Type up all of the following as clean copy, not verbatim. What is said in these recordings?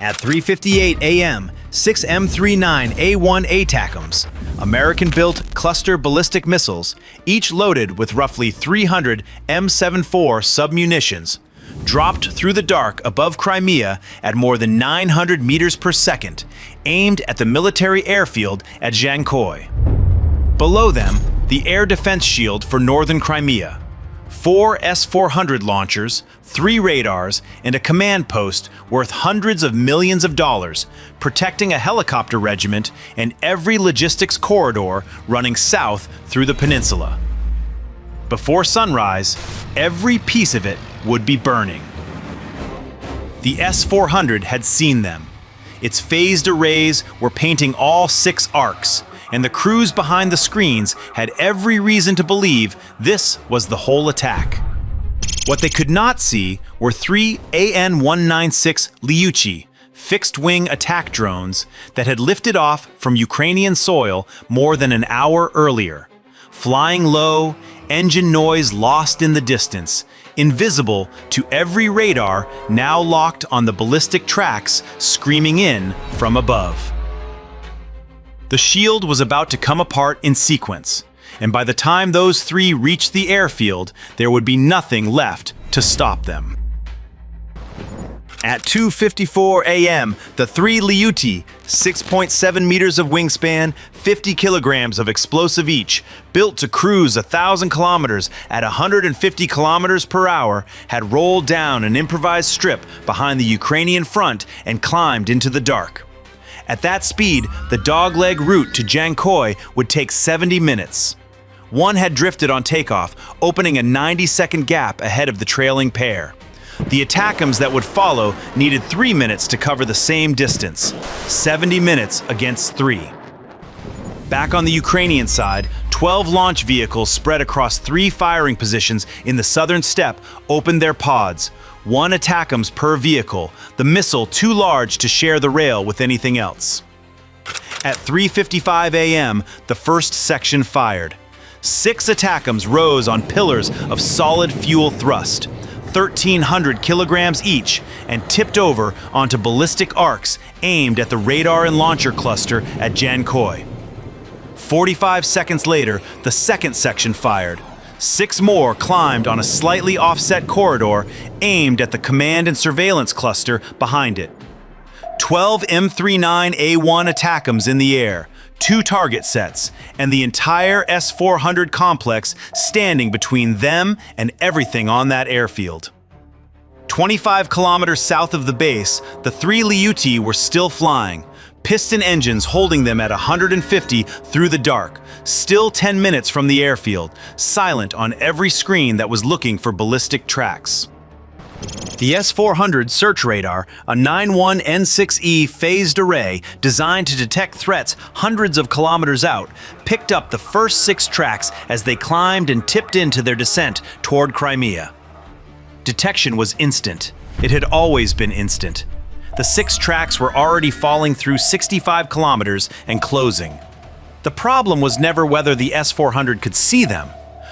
At 3:58 a.m., 6 M39A1 ATACMS, American-built cluster ballistic missiles, each loaded with roughly 300 M74 submunitions, dropped through the dark above Crimea at more than 900 meters per second, aimed at the military airfield at Dzhankoi. Below them, the air defense shield for northern Crimea. 4 S-400 launchers, 3 radars, and a command post worth hundreds of millions of dollars, protecting a helicopter regiment and every logistics corridor running south through the peninsula. Before sunrise, every piece of it would be burning. The S-400 had seen them. Its phased arrays were painting all 6 arcs, and the crews behind the screens had every reason to believe this was the whole attack. What they could not see were 3 AN-196 Liutyi fixed-wing attack drones that had lifted off from Ukrainian soil more than an hour earlier, flying low, engine noise lost in the distance, invisible to every radar now locked on the ballistic tracks screaming in from above. The shield was about to come apart in sequence, and by the time those 3 reached the airfield, there would be nothing left to stop them. At 2:54 a.m., the 3 Liutyi, 6.7 meters of wingspan, 50 kilograms of explosive each, built to cruise 1,000 kilometers at 150 kilometers per hour, had rolled down an improvised strip behind the Ukrainian front and climbed into the dark. At that speed, the dogleg route to Dzhankoi would take 70 minutes. One had drifted on takeoff, opening a 90-second gap ahead of the trailing pair. The ATACMS that would follow needed 3 minutes to cover the same distance, 70 minutes against 3. Back on the Ukrainian side, 12 launch vehicles spread across 3 firing positions in the southern steppe opened their pods, 1 ATACMS per vehicle, the missile too large to share the rail with anything else. At 3:55 a.m., the first section fired. 6 ATACMS rose on pillars of solid fuel thrust, 1,300 kilograms each, and tipped over onto ballistic arcs aimed at the radar and launcher cluster at Dzhankoi. 45 seconds later, the second section fired. 6 more climbed on a slightly offset corridor aimed at the command and surveillance cluster behind it. 12 M39A1 ATACMS in the air, 2 target sets, and the entire S-400 complex standing between them and everything on that airfield. 25 kilometers south of the base, the 3 Liutyi were still flying, piston engines holding them at 150 through the dark, still 10 minutes from the airfield, silent on every screen that was looking for ballistic tracks. The S-400 search radar, a 91N6E phased array designed to detect threats hundreds of kilometers out, picked up the first 6 tracks as they climbed and tipped into their descent toward Crimea. Detection was instant. It had always been instant. The 6 tracks were already falling through 65 kilometers and closing. The problem was never whether the S-400 could see them.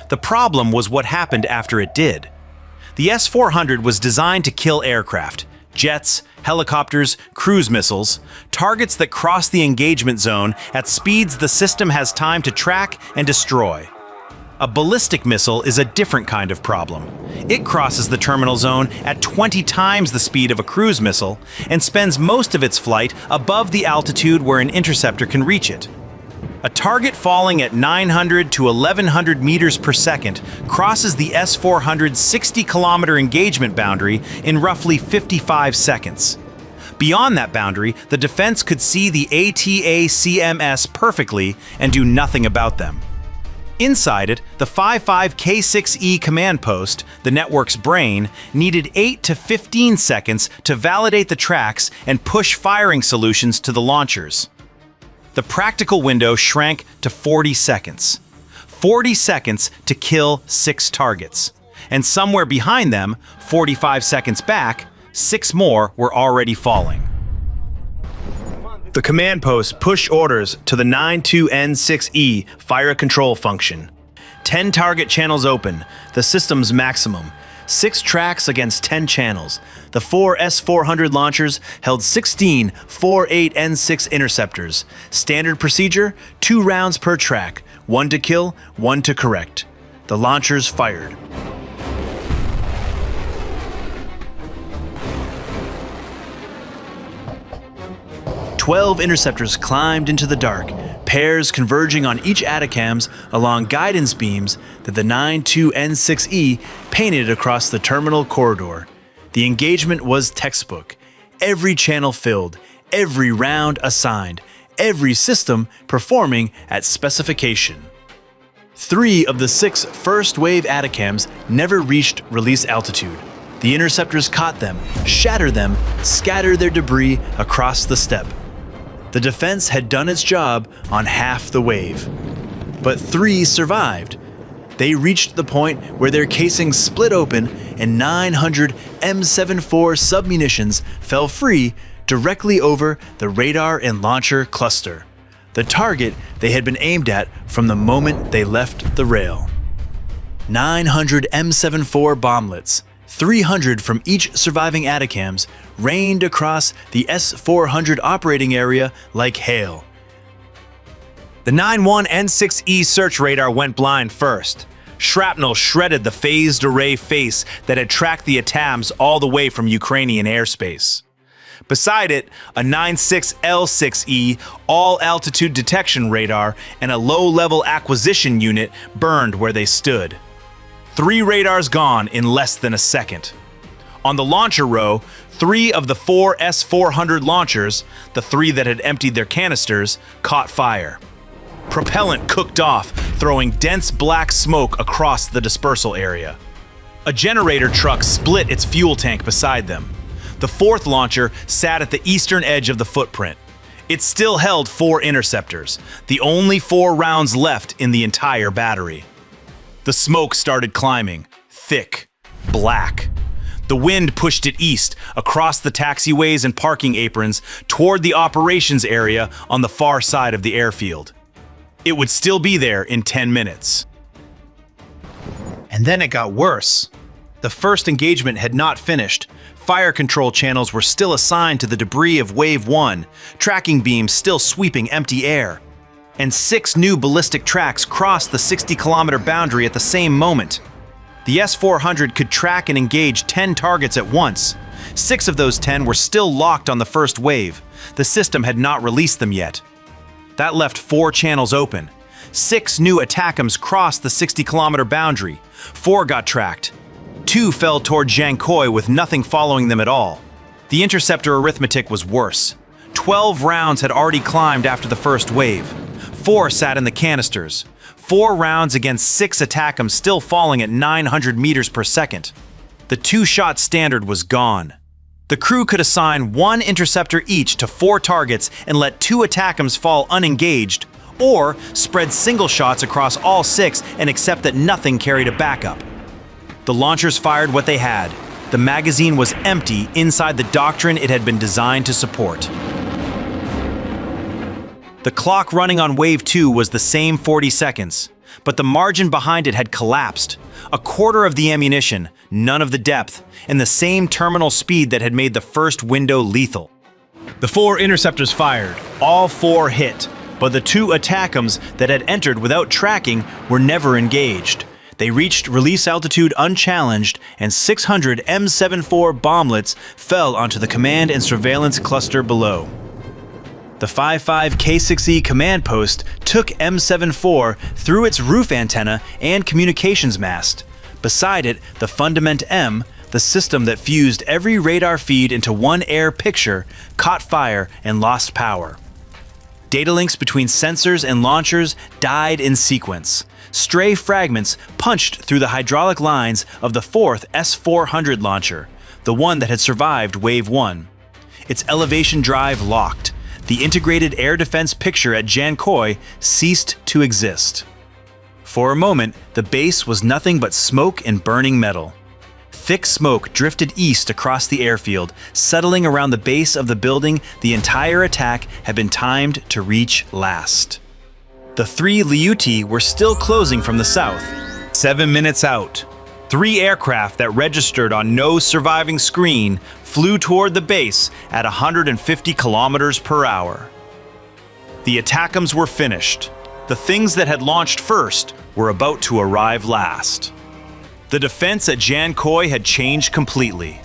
The problem was what happened after it did. The S-400 was designed to kill aircraft, jets, helicopters, cruise missiles, targets that cross the engagement zone at speeds the system has time to track and destroy. A ballistic missile is a different kind of problem. It crosses the terminal zone at 20 times the speed of a cruise missile and spends most of its flight above the altitude where an interceptor can reach it. A target falling at 900 to 1,100 meters per second crosses the S-400's 60-kilometer engagement boundary in roughly 55 seconds. Beyond that boundary, the defense could see the ATACMS perfectly and do nothing about them. Inside it, the 55K6E command post, the network's brain, needed 8 to 15 seconds to validate the tracks and push firing solutions to the launchers. The practical window shrank to 40 seconds. 40 seconds to kill 6 targets. And somewhere behind them, 45 seconds back, 6 more were already falling. The command post pushed orders to the 92N6E fire control function. 10 target channels open, the system's maximum. 6 tracks against 10 channels. The 4 S-400 launchers held 16 4.8N6 interceptors. Standard procedure, 2 rounds per track, 1 to kill, 1 to correct. The launchers fired. Twelve interceptors climbed into the dark, pairs converging on each ATACMS along guidance beams that the 92N6E painted across the terminal corridor. The engagement was textbook. Every channel filled, every round assigned, every system performing at specification. 3 of the 6 first-wave ATACMS never reached release altitude. The interceptors caught them, shattered them, scattered their debris across the steppe. The defense had done its job on half the wave. But 3 survived. They reached the point where their casings split open and 900 M74 submunitions fell free directly over the radar and launcher cluster, the target they had been aimed at from the moment they left the rail. 900 M74 bomblets, 300 from each surviving ATACMS, rained across the S-400 operating area like hail. The 91N6E search radar went blind first. Shrapnel shredded the phased array face that had tracked the ATACMS all the way from Ukrainian airspace. Beside it, a 96L6E all-altitude detection radar and a low-level acquisition unit burned where they stood. 3 radars gone in less than a second. On the launcher row, 3 of the 4 S-400 launchers, the 3 that had emptied their canisters, caught fire. Propellant cooked off, throwing dense black smoke across the dispersal area. A generator truck split its fuel tank beside them. The 4th launcher sat at the eastern edge of the footprint. It still held 4 interceptors, the only 4 rounds left in the entire battery. The smoke started climbing, thick, black. The wind pushed it east, across the taxiways and parking aprons, toward the operations area on the far side of the airfield. It would still be there in 10 minutes. And then it got worse. The first engagement had not finished. Fire control channels were still assigned to the debris of Wave 1, tracking beams still sweeping empty air. And 6 new ballistic tracks crossed the 60-kilometer boundary at the same moment. The S-400 could track and engage 10 targets at once. 6 of those 10 were still locked on the first wave. The system had not released them yet. That left 4 channels open. 6 new ATACMS crossed the 60-kilometer boundary. 4 got tracked. 2 fell toward Dzhankoi with nothing following them at all. The interceptor arithmetic was worse. 12 rounds had already climbed after the first wave. 4 sat in the canisters. 4 rounds against 6 ATACMS still falling at 900 meters per second. The 2-shot standard was gone. The crew could assign 1 interceptor each to 4 targets and let 2 ATACMS fall unengaged, or spread single shots across all 6 and accept that nothing carried a backup. The launchers fired what they had. The magazine was empty inside the doctrine it had been designed to support. The clock running on Wave 2 was the same 40 seconds, but the margin behind it had collapsed. A quarter of the ammunition, none of the depth, and the same terminal speed that had made the first window lethal. The 4 interceptors fired. All 4 hit, but the 2 ATACMS that had entered without tracking were never engaged. They reached release altitude unchallenged, and 600 M74 bomblets fell onto the command and surveillance cluster below. The 55 K6E command post took M74 through its roof antenna and communications mast. Beside it, the Fundament M, the system that fused every radar feed into one air picture, caught fire and lost power. Data links between sensors and launchers died in sequence. Stray fragments punched through the hydraulic lines of the 4th S-400 launcher, the one that had survived Wave 1. Its elevation drive locked. The integrated air defense picture at Dzhankoi ceased to exist. For a moment, the base was nothing but smoke and burning metal. Thick smoke drifted east across the airfield, settling around the base of the building the entire attack had been timed to reach last. The 3 Liutyi were still closing from the south. 7 minutes out. 3 aircraft that registered on no surviving screen flew toward the base at 150 kilometers per hour. The ATACMS were finished. The things that had launched first were about to arrive last. The defense at Dzhankoi had changed completely.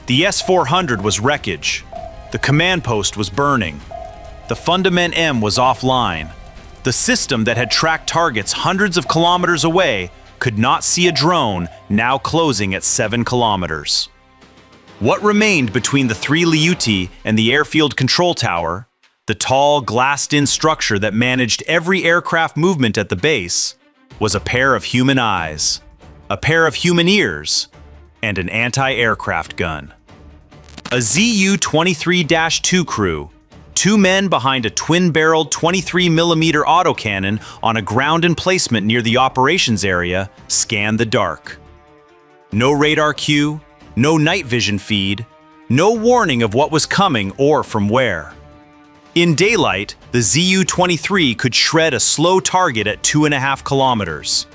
The S-400 was wreckage. The command post was burning. The Fundament M was offline. The system that had tracked targets hundreds of kilometers away could not see a drone now closing at 7 kilometers. What remained between the 3 Liutyi and the airfield control tower, the tall, glassed-in structure that managed every aircraft movement at the base, was a pair of human eyes, a pair of human ears, and an anti-aircraft gun. A Zu-23-2 crew, 2 men behind a twin-barreled 23mm autocannon on a ground emplacement near the operations area, scanned the dark. No radar cue, no night vision feed, no warning of what was coming or from where. In daylight, the Zu-23 could shred a slow target at 2.5 kilometers.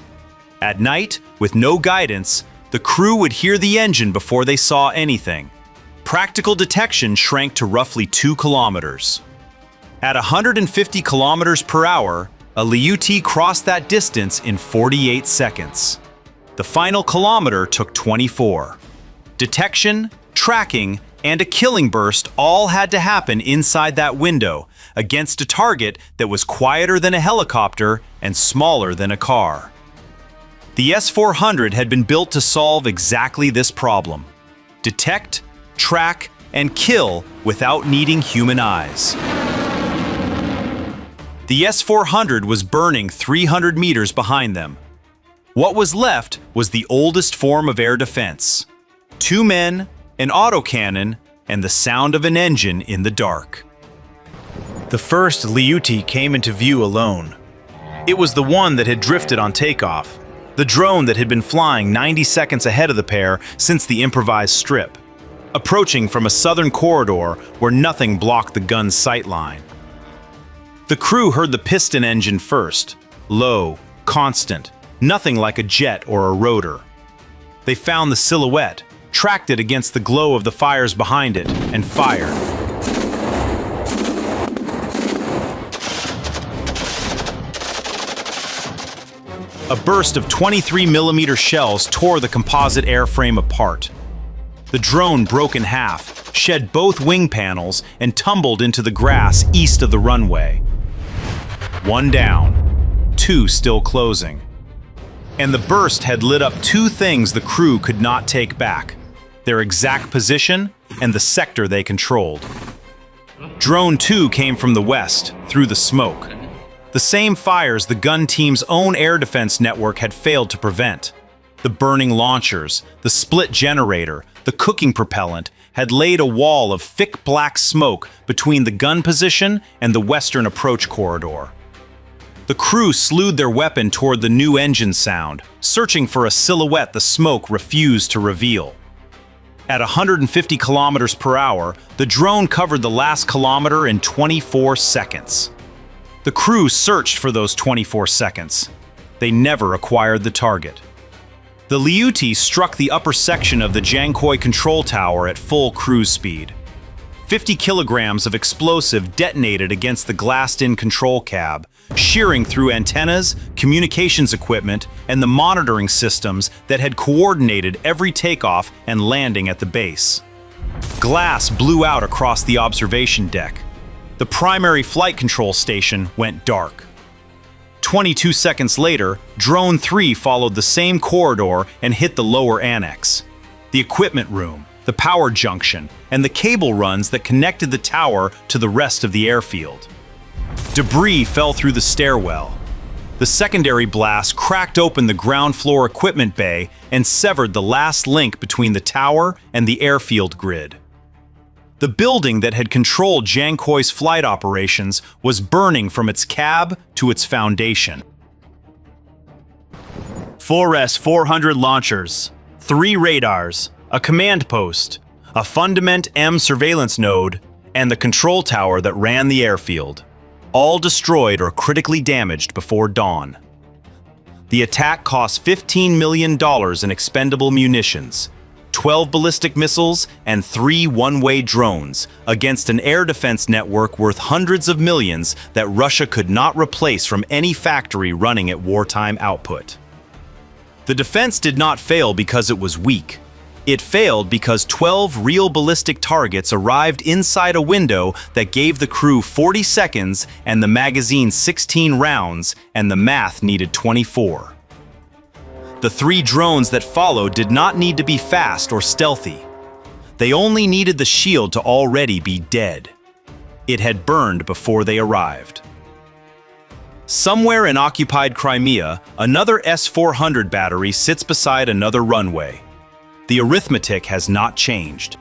At night, with no guidance, the crew would hear the engine before they saw anything. Practical detection shrank to roughly 2 kilometers. At 150 kilometers per hour, a Liutyi crossed that distance in 48 seconds. The final kilometer took 24. Detection, tracking, and a killing burst all had to happen inside that window, against a target that was quieter than a helicopter and smaller than a car. The S-400 had been built to solve exactly this problem: detect, track, and kill without needing human eyes. The S-400 was burning 300 meters behind them. What was left was the oldest form of air defense: 2 men, an autocannon, and the sound of an engine in the dark. The first Liutyi came into view alone. It was the one that had drifted on takeoff, the drone that had been flying 90 seconds ahead of the pair since the improvised strip, approaching from a southern corridor where nothing blocked the gun's sight line. The crew heard the piston engine first, low, constant, nothing like a jet or a rotor. They found the silhouette, tracked it against the glow of the fires behind it, and fired. A burst of 23mm shells tore the composite airframe apart. The drone broke in half, shed both wing panels, and tumbled into the grass east of the runway. 1 down, 2 still closing. And the burst had lit up 2 things the crew could not take back: their exact position and the sector they controlled. Drone 2 came from the west, through the smoke. The same fires the gun team's own air defense network had failed to prevent. The burning launchers, the split generator, the cooking propellant had laid a wall of thick black smoke between the gun position and the western approach corridor. The crew slewed their weapon toward the new engine sound, searching for a silhouette the smoke refused to reveal. At 150 kilometers per hour, the drone covered the last kilometer in 24 seconds. The crew searched for those 24 seconds. They never acquired the target. The Liutyi struck the upper section of the Dzhankoi control tower at full cruise speed. 50 kilograms of explosive detonated against the glassed-in control cab, shearing through antennas, communications equipment, and the monitoring systems that had coordinated every takeoff and landing at the base. Glass blew out across the observation deck. The primary flight control station went dark. 22 seconds later, Drone 3 followed the same corridor and hit the lower annex. The equipment room, the power junction, and the cable runs that connected the tower to the rest of the airfield. Debris fell through the stairwell. The secondary blast cracked open the ground floor equipment bay and severed the last link between the tower and the airfield grid. The building that had controlled Dzhankoi's flight operations was burning from its cab to its foundation. 4 S-400 launchers, 3 radars, a command post, a Fundament M surveillance node, and the control tower that ran the airfield, all destroyed or critically damaged before dawn. The attack cost $15 million in expendable munitions, 12 ballistic missiles, and 3 one-way drones against an air defense network worth hundreds of millions that Russia could not replace from any factory running at wartime output. The defense did not fail because it was weak. It failed because 12 real ballistic targets arrived inside a window that gave the crew 40 seconds and the magazine 16 rounds, and the math needed 24. The 3 drones that followed did not need to be fast or stealthy. They only needed the shield to already be dead. It had burned before they arrived. Somewhere in occupied Crimea, another S-400 battery sits beside another runway. The arithmetic has not changed.